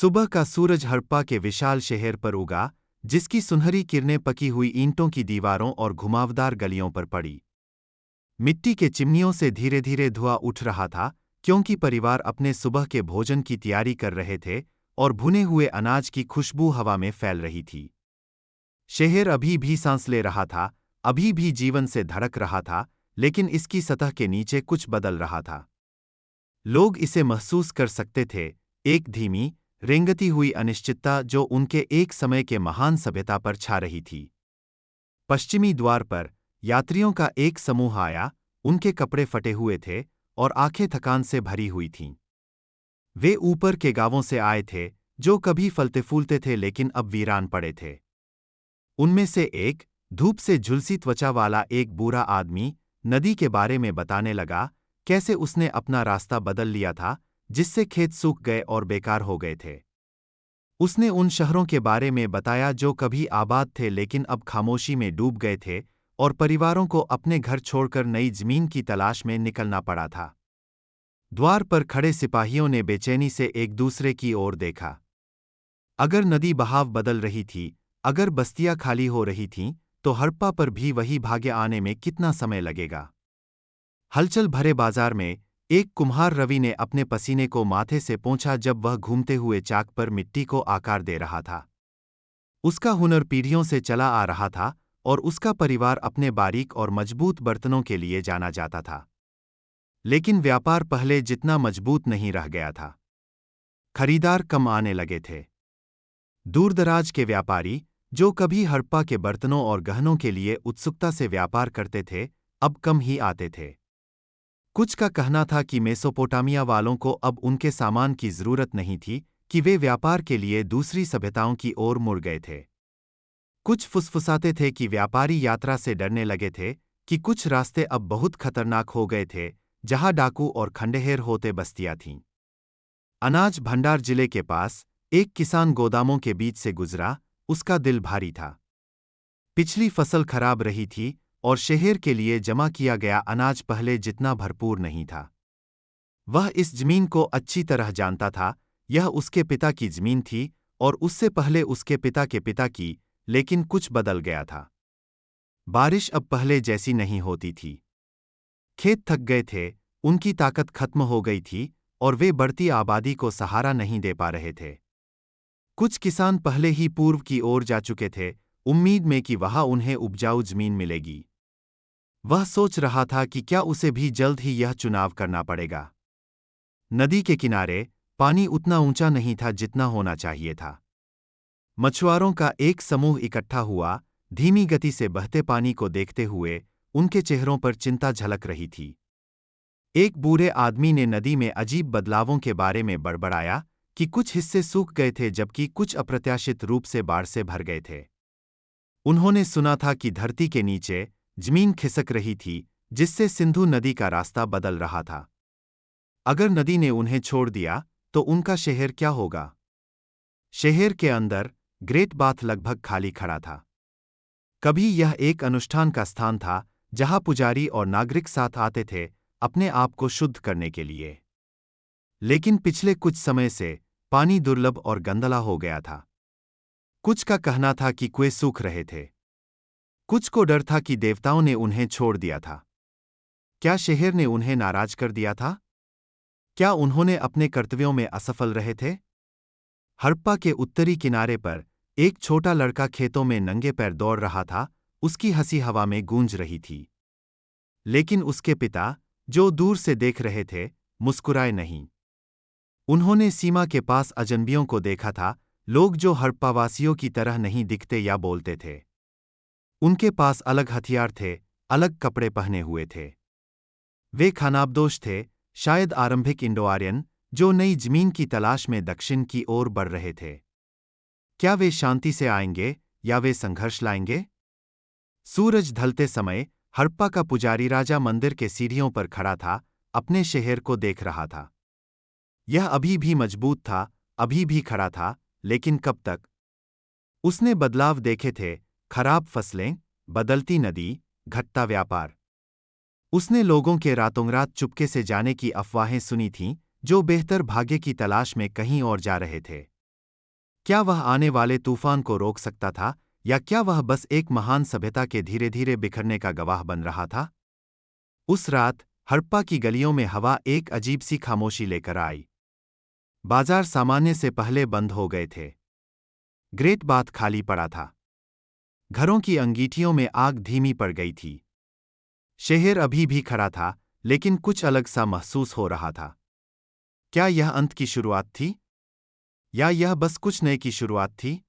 सुबह का सूरज हड़प्पा के विशाल शहर पर उगा, जिसकी सुनहरी किरणें पकी हुई ईंटों की दीवारों और घुमावदार गलियों पर पड़ी। मिट्टी के चिमनियों से धीरे धीरे धुआं उठ रहा था, क्योंकि परिवार अपने सुबह के भोजन की तैयारी कर रहे थे और भुने हुए अनाज की खुशबू हवा में फैल रही थी। शहर अभी भी सांस ले रहा था, अभी भी जीवन से धड़क रहा था, लेकिन इसकी सतह के नीचे कुछ बदल रहा था। लोग इसे महसूस कर सकते थे, एक धीमी, रेंगती हुई अनिश्चितता जो उनके एक समय के महान सभ्यता पर छा रही थी। पश्चिमी द्वार पर यात्रियों का एक समूह आया, उनके कपड़े फटे हुए थे और आंखें थकान से भरी हुई थीं। वे ऊपर के गांवों से आए थे, जो कभी फलते फूलते थे लेकिन अब वीरान पड़े थे। उनमें से एक, धूप से झुलसी त्वचा वाला एक बूढ़ा आदमी, नदी के बारे में बताने लगा, कैसे उसने अपना रास्ता बदल लिया था, जिससे खेत सूख गए और बेकार हो गए थे। उसने उन शहरों के बारे में बताया जो कभी आबाद थे लेकिन अब खामोशी में डूब गए थे, और परिवारों को अपने घर छोड़कर नई जमीन की तलाश में निकलना पड़ा था। द्वार पर खड़े सिपाहियों ने बेचैनी से एक दूसरे की ओर देखा। अगर नदी बहाव बदल रही थी, अगर बस्तियां खाली हो रही थीं, तो हड़प्पा पर भी वही भाग्य आने में कितना समय लगेगा। हलचल भरे बाजार में एक कुम्हार रवि ने अपने पसीने को माथे से पोंछा जब वह घूमते हुए चाक पर मिट्टी को आकार दे रहा था। उसका हुनर पीढ़ियों से चला आ रहा था और उसका परिवार अपने बारीक और मजबूत बर्तनों के लिए जाना जाता था। लेकिन व्यापार पहले जितना मजबूत नहीं रह गया था। खरीदार कम आने लगे थे। दूरदराज के व्यापारी, जो कभी हड़प्पा के बर्तनों और गहनों के लिए उत्सुकता से व्यापार करते थे, अब कम ही आते थे। कुछ का कहना था कि मेसोपोटामिया वालों को अब उनके सामान की जरूरत नहीं थी, कि वे व्यापार के लिए दूसरी सभ्यताओं की ओर मुड़ गए थे। कुछ फुसफुसाते थे कि व्यापारी यात्रा से डरने लगे थे, कि कुछ रास्ते अब बहुत खतरनाक हो गए थे, जहां डाकू और खंडहर होते बस्तियां थीं। अनाज भंडार जिले के पास एक किसान गोदामों के बीच से गुजरा, उसका दिल भारी था। पिछली फसल खराब रही थी और शहर के लिए जमा किया गया अनाज पहले जितना भरपूर नहीं था। वह इस जमीन को अच्छी तरह जानता था, यह उसके पिता की जमीन थी और उससे पहले उसके पिता के पिता की, लेकिन कुछ बदल गया था। बारिश अब पहले जैसी नहीं होती थी। खेत थक गए थे, उनकी ताकत खत्म हो गई थी और वे बढ़ती आबादी को सहारा नहीं दे पा रहे थे। कुछ किसान पहले ही पूर्व की ओर जा चुके थे, उम्मीद में कि वहां उन्हें उपजाऊ जमीन मिलेगी। वह सोच रहा था कि क्या उसे भी जल्द ही यह चुनाव करना पड़ेगा। नदी के किनारे पानी उतना ऊंचा नहीं था जितना होना चाहिए था। मछुआरों का एक समूह इकट्ठा हुआ, धीमी गति से बहते पानी को देखते हुए उनके चेहरों पर चिंता झलक रही थी। एक बूढ़े आदमी ने नदी में अजीब बदलावों के बारे में बड़बड़ाया, कि कुछ हिस्से सूख गए थे जबकि कुछ अप्रत्याशित रूप से बाढ़ से भर गए थे। उन्होंने सुना था कि धरती के नीचे जमीन खिसक रही थी, जिससे सिंधु नदी का रास्ता बदल रहा था। अगर नदी ने उन्हें छोड़ दिया, तो उनका शहर क्या होगा? शहर के अंदर ग्रेट बाथ लगभग खाली खड़ा था। कभी यह एक अनुष्ठान का स्थान था, जहां पुजारी और नागरिक साथ आते थे, अपने आप को शुद्ध करने के लिए। लेकिन पिछले कुछ समय से पानी दुर्लभ और गंदला हो गया था। कुछ का कहना था कि कुएं सूख रहे थे। कुछ को डर था कि देवताओं ने उन्हें छोड़ दिया था। क्या शहर ने उन्हें नाराज कर दिया था? क्या उन्होंने अपने कर्तव्यों में असफल रहे थे? हड़प्पा के उत्तरी किनारे पर एक छोटा लड़का खेतों में नंगे पैर दौड़ रहा था, उसकी हंसी हवा में गूंज रही थी। लेकिन उसके पिता, जो दूर से देख रहे थे, मुस्कुराए नहीं। उन्होंने सीमा के पास अजनबियों को देखा था, लोग जो हड़प्पावासियों की तरह नहीं दिखते या बोलते थे। उनके पास अलग हथियार थे, अलग कपड़े पहने हुए थे। वे खानाबदोश थे, शायद आरंभिक इंडो आर्यन, जो नई जमीन की तलाश में दक्षिण की ओर बढ़ रहे थे। क्या वे शांति से आएंगे या वे संघर्ष लाएंगे? सूरज ढलते समय हड़प्पा का पुजारी राजा मंदिर के सीढ़ियों पर खड़ा था, अपने शहर को देख रहा था। यह अभी भी मजबूत था, अभी भी खड़ा था, लेकिन कब तक? उसने बदलाव देखे थे, खराब फसलें, बदलती नदी, घटता व्यापार। उसने लोगों के रातोंरात चुपके से जाने की अफवाहें सुनी थीं, जो बेहतर भाग्य की तलाश में कहीं और जा रहे थे। क्या वह आने वाले तूफान को रोक सकता था, या क्या वह बस एक महान सभ्यता के धीरे धीरे बिखरने का गवाह बन रहा था? उस रात हड़प्पा की गलियों में हवा एक अजीब सी खामोशी लेकर आई। बाजार सामान्य से पहले बंद हो गए थे। ग्रेट बाथ खाली पड़ा था। घरों की अंगीठियों में आग धीमी पड़ गई थी। शहर अभी भी खड़ा था, लेकिन कुछ अलग सा महसूस हो रहा था। क्या यह अंत की शुरुआत थी? या यह बस कुछ नए की शुरुआत थी?